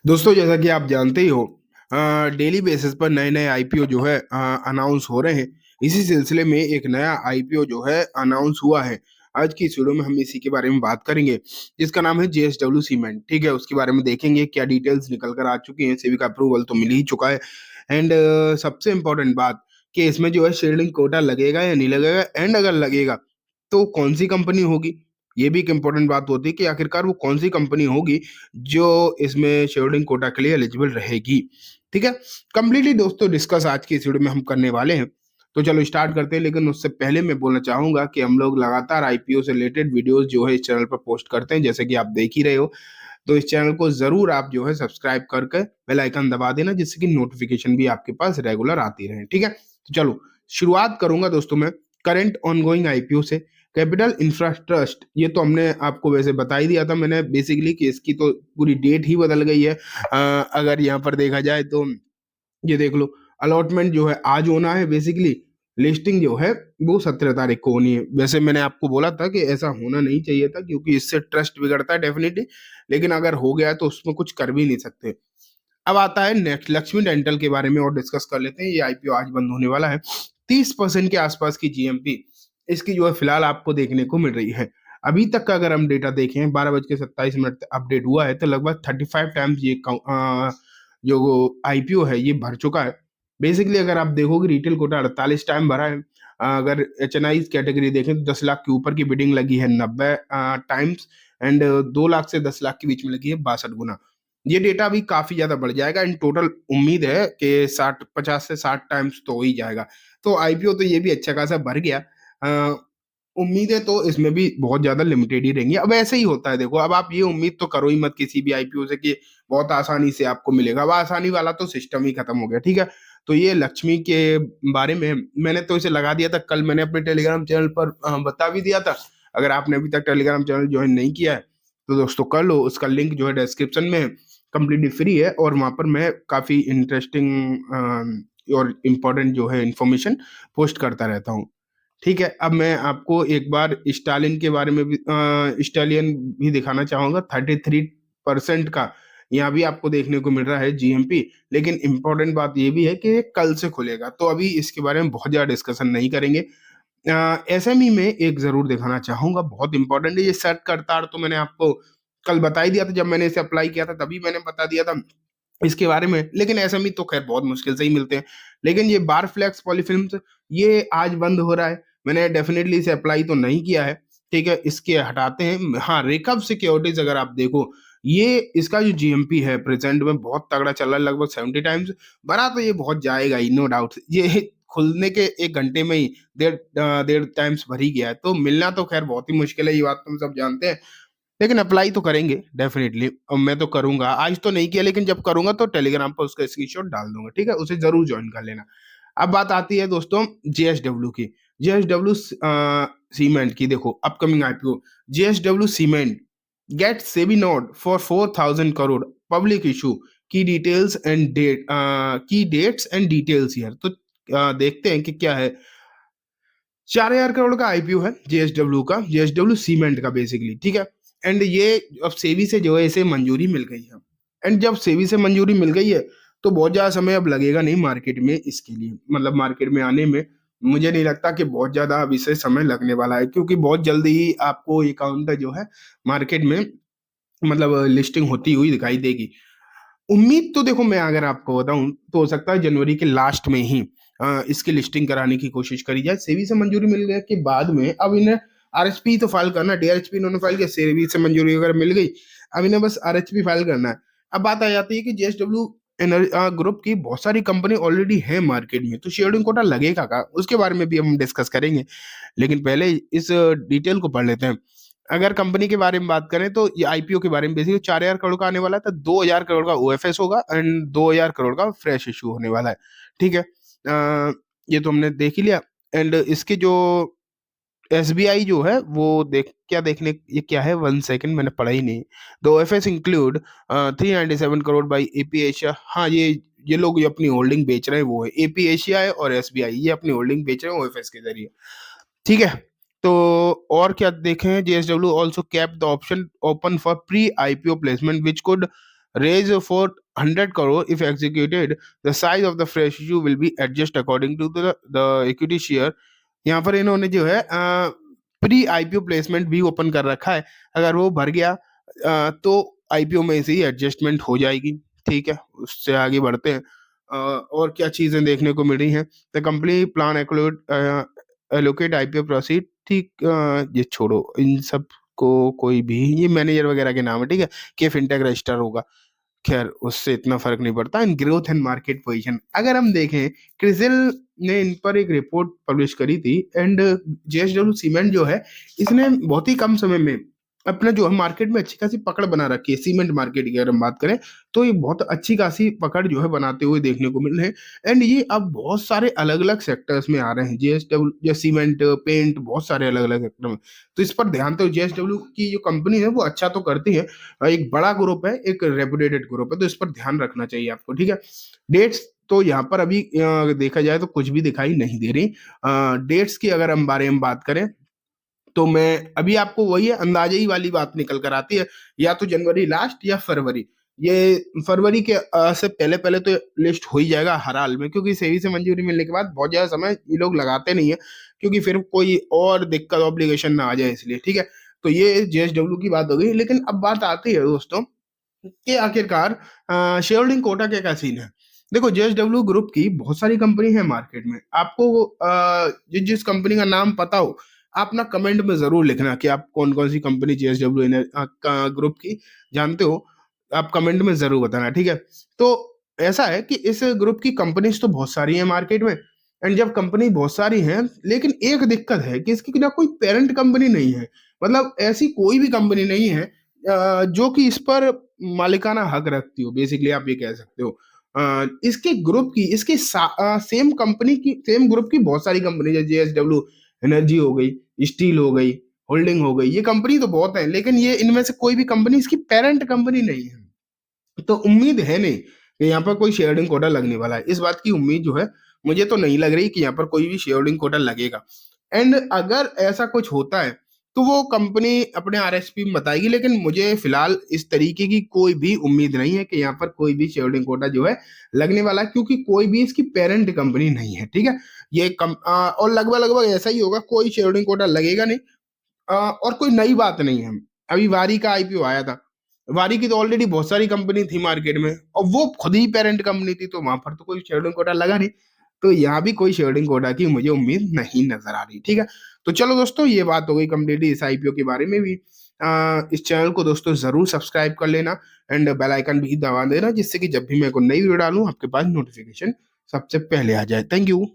दोस्तों जैसा कि आप जानते ही हो डेली बेसिस पर नए नए आईपीओ जो है अनाउंस हो रहे हैं। इसी सिलसिले में एक नया आईपीओ जो है अनाउंस हुआ है। आज की इस वीडियो में हम इसी के बारे में बात करेंगे, जिसका नाम है जेएसडब्ल्यू सीमेंट। ठीक है, उसके बारे में देखेंगे क्या डिटेल्स निकल कर आ चुकी हैं। सेबी का अप्रूवल तो मिल ही चुका है। एंड सबसे इम्पोर्टेंट बात कि इसमें जो है शेयरिंग कोटा लगेगा या नहीं लगेगा, एंड अगर लगेगा तो कौन सी कंपनी होगी। ये भी एक इम्पोर्टेंट बात होती है कि आखिरकार वो कौन सी कंपनी होगी जो इसमें शेयरहोल्डिंग कोटा के लिए एलिजिबल रहेगी। ठीक है, कंप्लीटली दोस्तों डिस्कस आज की इस वीडियो में हम करने वाले हैं। तो चलो स्टार्ट करते हैं, लेकिन उससे पहले मैं बोलना चाहूंगा कि हम लोग लगातार आईपीओ से रिलेटेड वीडियोस जो है इस चैनल पर पोस्ट करते हैं, जैसे कि आप देख ही रहे हो। तो इस चैनल को जरूर आप जो है सब्सक्राइब करके बेल आइकन दबा देना, जिससे कि नोटिफिकेशन भी आपके पास रेगुलर आती रहे। ठीक है, तो चलो शुरुआत करूंगा दोस्तों मैं करंट ऑनगोइंग आईपीओ से। कैपिटल इंफ्रा ट्रस्ट, ये तो हमने आपको वैसे बता ही दिया था मैंने बेसिकली कि इसकी तो पूरी डेट ही बदल गई है। अगर यहाँ पर देखा जाए तो ये देख लो, अलॉटमेंट जो है आज होना है बेसिकली। लिस्टिंग जो है वो 17 तारीख को होनी है। वैसे मैंने आपको बोला था कि ऐसा होना नहीं चाहिए था, क्योंकि इससे ट्रस्ट बिगड़ता है डेफिनेटली। लेकिन अगर हो गया तो उसमें कुछ कर भी नहीं सकते। अब आता है नेक्स्ट लक्ष्मी डेंटल के बारे में और डिस्कस कर लेते हैं। ये आईपीओ आज बंद होने वाला है। 30% के आसपास की जीएमपी इसकी जो है फिलहाल आपको देखने को मिल रही है। अभी तक का अगर हम डेटा देखें, 12:27 अपडेट हुआ है, तो लगभग 35 टाइम्स ये जो आईपीओ है ये भर चुका है। बेसिकली अगर आप देखोगे रिटेल कोटा 48 टाइम भरा है। अगर एचएनआई कैटेगरी देखें तो 10 लाख के ऊपर की बिडिंग लगी है 90 टाइम्स। एंड 2 लाख से 10 लाख के बीच में लगी है 62 गुना। ये डेटा भी काफी ज्यादा बढ़ जाएगा। इन टोटल उम्मीद है कि 50 से 60 टाइम्स तो हो ही जाएगा। तो आईपीओ तो ये भी अच्छा खासा भर गया। उम्मीद है तो इसमें भी बहुत ज्यादा लिमिटेड ही रहेंगी। अब ऐसे ही होता है, देखो अब आप ये उम्मीद तो करो ही मत किसी भी आईपीओ से कि बहुत आसानी से आपको मिलेगा। अब आसानी वाला तो सिस्टम ही खत्म हो गया। ठीक है, तो ये लक्ष्मी के बारे में मैंने तो इसे लगा दिया था कल, मैंने अपने टेलीग्राम चैनल पर बता भी दिया था। अगर आपने अभी तक टेलीग्राम चैनल ज्वाइन नहीं किया है तो दोस्तों कर लो, उसका लिंक जो है डिस्क्रिप्शन में है। कंप्लीटली फ्री है और वहां पर मैं काफी इंटरेस्टिंग और इम्पोर्टेंट जो है इंफॉर्मेशन पोस्ट करता रहता हूँ। ठीक है, अब मैं आपको एक बार स्टालिन के बारे में भी स्टालियन भी दिखाना चाहूंगा। 33% का यहाँ भी आपको देखने को मिल रहा है जीएमपी। लेकिन इंपॉर्टेंट बात ये भी है कि ये कल से खुलेगा, तो अभी इसके बारे में बहुत ज्यादा डिस्कशन नहीं करेंगे। एसएमई में एक जरूर दिखाना चाहूंगा, बहुत इंपॉर्टेंट है ये। सेट करतार तो मैंने आपको कल बता ही दिया था, जब मैंने इसे अप्लाई किया था तभी मैंने बता दिया था इसके बारे में। लेकिन एसएमई तो खैर बहुत मुश्किल से ही मिलते हैं। लेकिन ये बार फ्लेक्स पॉलीफिल्म्स ये आज बंद हो रहा है। मैंने डेफिनेटली इसे अप्लाई तो नहीं किया है। ठीक है, इसके हटाते हैं। हाँ, रेकअप सिक्योरिटीज अगर आप देखो, ये इसका जो जीएमपी है प्रेजेंट में बहुत तगड़ा चल रहा है, लगभग 70 टाइम्स बना। तो ये बहुत जाएगा ही, नो डाउट। ये खुलने के 1 घंटे में ही डेढ़ डेढ़ टाइम्स भर ही गया है, तो मिलना तो खैर बहुत ही मुश्किल है, ये बात तो हम सब जानते हैं। लेकिन अप्लाई तो करेंगे डेफिनेटली, और मैं तो करूंगा। आज तो नहीं किया, लेकिन जब करूंगा तो टेलीग्राम पर उसका स्क्रीनशॉट डाल दूंगा। ठीक है, उसे जरूर ज्वाइन कर लेना। अब बात आती है दोस्तों जेएसडब्ल्यू की। जेएसडब्ल्यू सीमेंट की देखो upcoming IPO. JSW cement get SEBI nod for 4,000 crore public issue. की डेट्स एंड डिटेल्स हियर। तो देखते हैं कि क्या है। 4,000 करोड़ का आईपीओ है जेएसडब्ल्यू का, जेएसडब्ल्यू सीमेंट का बेसिकली। ठीक है, एंड ये अब सेबी से जो है इसे मंजूरी मिल गई है। एंड जब सेबी से मंजूरी मिल गई है तो बहुत ज्यादा समय अब लगेगा नहीं मार्केट में इसके लिए, मतलब मार्केट में आने में। मुझे नहीं लगता कि बहुत ज्यादा अब इसे समय लगने वाला है, क्योंकि बहुत जल्दी ही आपको अकाउंट जो है मार्केट में मतलब लिस्टिंग होती हुई दिखाई देगी। उम्मीद तो देखो, मैं अगर आपको बताऊं तो हो सकता है जनवरी के लास्ट में ही इसकी लिस्टिंग कराने की कोशिश करी जाए। सेबी से मंजूरी मिल गया के बाद में अब इन्हें आरएचपी तो फाइल करना। डीआरएचपी इन्होंने फाइल किया, सेबी से मंजूरी अगर मिल गई, अब इन्हें बस आरएचपी फाइल करना है। अब बात आ जाती है कि जेएसडब्ल्यू ग्रुप की बहुत सारी कंपनी ऑलरेडी है मार्केट में, तो शेयरिंग कोटा लगेगा का, उसके बारे में भी हम डिस्कस करेंगे। लेकिन पहले इस डिटेल को पढ़ लेते हैं। अगर कंपनी के बारे में बात करें तो ये आईपीओ के बारे में बेसिकली 4,000 करोड़ का आने वाला है, तो 2,000 करोड़ का ओएफएस होगा एंड 2,000 करोड़ का फ्रेश इशू होने वाला है। ठीक है, ये तो हमने देख ही लिया। एंड इसके जो एसबीआई जो है वो क्या देखने, ये क्या है, 1 सेकंड, मैंने पढ़ा ही नहीं। The OFS include 397 crore by AP Asia. हाँ, ये लोग ये अपनी होल्डिंग बेच रहे हैं, वो है एपी एशिया है और एसबीआई, ये अपनी होल्डिंग बेच रहे हैं ओएफएस के जरिए। ठीक है, तो और क्या देखें, JSW also kept the option open for pre IPO placement which could raise for 100 crore if executed, the size of the fresh issue will be adjusted according to the equity share। यहाँ पर इन्होंने जो है pre IPO placement भी open कर रखा है, अगर वो भर गया तो आईपीओ में से ही एडजस्टमेंट हो जाएगी। ठीक है, उससे आगे बढ़ते हैं। और क्या चीजें देखने को मिल रही हैं, the company plan allocate IPO proceed. ठीक, ये छोड़ो, इन सब को कोई भी, ये मैनेजर वगैरह के नाम है, ठीक है, के फिनटेक रजिस्टर होगा, खैर उससे इतना फर्क नहीं पड़ता। In growth and market position अगर हम देखें, क्रिसिल ने इन पर एक रिपोर्ट पब्लिश करी थी, एंड जेएसडब्ल्यू सीमेंट जो है इसने बहुत ही कम समय में अपना जो है मार्केट में अच्छी खासी पकड़ बना रखी है। सीमेंट मार्केट की अगर हम बात करें तो ये बहुत अच्छी खासी पकड़ जो है बनाते हुए देखने को मिल रहे हैं, एंड ये अब बहुत सारे अलग अलग सेक्टर्स में आ रहे हैं। जेएसडब्ल्यू या सीमेंट, पेंट, बहुत सारे अलग अलग सेक्टर में, तो इस पर ध्यान, तो जेएसडब्ल्यू की जो कंपनी है वो अच्छा तो करती है, एक बड़ा ग्रुप है, एक रेपुटेटेड ग्रुप है, तो इस पर ध्यान रखना चाहिए आपको। ठीक है, डेट्स तो यहाँ पर अभी देखा जाए तो कुछ भी दिखाई नहीं दे रही। डेट्स की अगर हम बारे में बात करें तो मैं अभी आपको वही है, अंदाजे ही वाली बात निकल कर आती है, या तो जनवरी लास्ट या फरवरी। ये फरवरी के से पहले पहले तो लिस्ट हो ही जाएगा हर हाल में, क्योंकि सेबी से मंजूरी मिलने के बाद बहुत ज्यादा समय ये लोग लगाते नहीं है, क्योंकि फिर कोई और दिक्कत ऑब्लिगेशन ना आ जाए इसलिए। ठीक है, तो ये जेएसडब्ल्यू की बात हो गई, लेकिन अब बात आती है दोस्तों कि आखिरकार शेयर होल्डिंग कोटा के क्या सीन है। देखो, जेएसडब्ल्यू ग्रुप की बहुत सारी कंपनी है मार्केट में, आपको जिस कंपनी का नाम पता हो आप ना कमेंट में जरूर लिखना कि आप कौन कौन सी कंपनी जेएसडब्ल्यू ग्रुप की जानते हो, आप कमेंट में जरूर बताना। ठीक है, तो ऐसा है कि इस ग्रुप की कंपनीज तो बहुत सारी हैं मार्केट में, एंड जब कंपनी बहुत सारी हैं, लेकिन एक दिक्कत है कि इसकी ना कोई पेरेंट कंपनी नहीं है, मतलब ऐसी कोई भी कंपनी नहीं है जो कि इस पर मालिकाना हक रखती हो, बेसिकली आप ये कह सकते हो। इसके ग्रुप की, इसके सेम कंपनी की, सेम ग्रुप की बहुत सारी कंपनी, जैसे जेएसडब्ल्यू एनर्जी हो गई, स्टील हो गई, होल्डिंग हो गई, ये कंपनी तो बहुत है, लेकिन ये इनमें से कोई भी कंपनी इसकी पेरेंट कंपनी नहीं है। तो उम्मीद है नहीं कि यहाँ पर कोई शेयर होल्डिंग कोटा लगने वाला है, इस बात की उम्मीद जो है मुझे तो नहीं लग रही कि यहाँ पर कोई भी शेयर होल्डिंग कोटा लगेगा। एंड अगर ऐसा कुछ होता है तो वो कंपनी अपने आरएसपी में बताएगी, लेकिन मुझे फिलहाल इस तरीके की कोई भी उम्मीद नहीं है कि यहाँ पर कोई भी शेयर होल्डिंग कोटा जो है लगने वाला है, क्योंकि कोई भी इसकी पेरेंट कंपनी नहीं है। ठीक है, और लगभग लगभग ऐसा ही होगा, कोई शेयर होल्डिंग कोटा लगेगा नहीं। और कोई नई बात नहीं है, अभी वारी का आईपीओ आया था, वारी की तो ऑलरेडी बहुत सारी कंपनी थी मार्केट में, और वो खुद ही पेरेंट कंपनी थी, तो वहां पर तो कोई शेयर होल्डिंग कोटा लगा नहीं, तो यहाँ भी कोई शेयर होल्डिंग कोटा की मुझे उम्मीद नहीं नजर आ रही। ठीक है, तो चलो दोस्तों, ये बात हो गई कंप्लीटली इस आईपीओ के बारे में भी। इस चैनल को दोस्तों जरूर सब्सक्राइब कर लेना, एंड बेल आइकन भी दबा देना, जिससे कि जब भी मैं कोई नई वीडियो डालूं आपके पास नोटिफिकेशन सबसे पहले आ जाए। Thank you.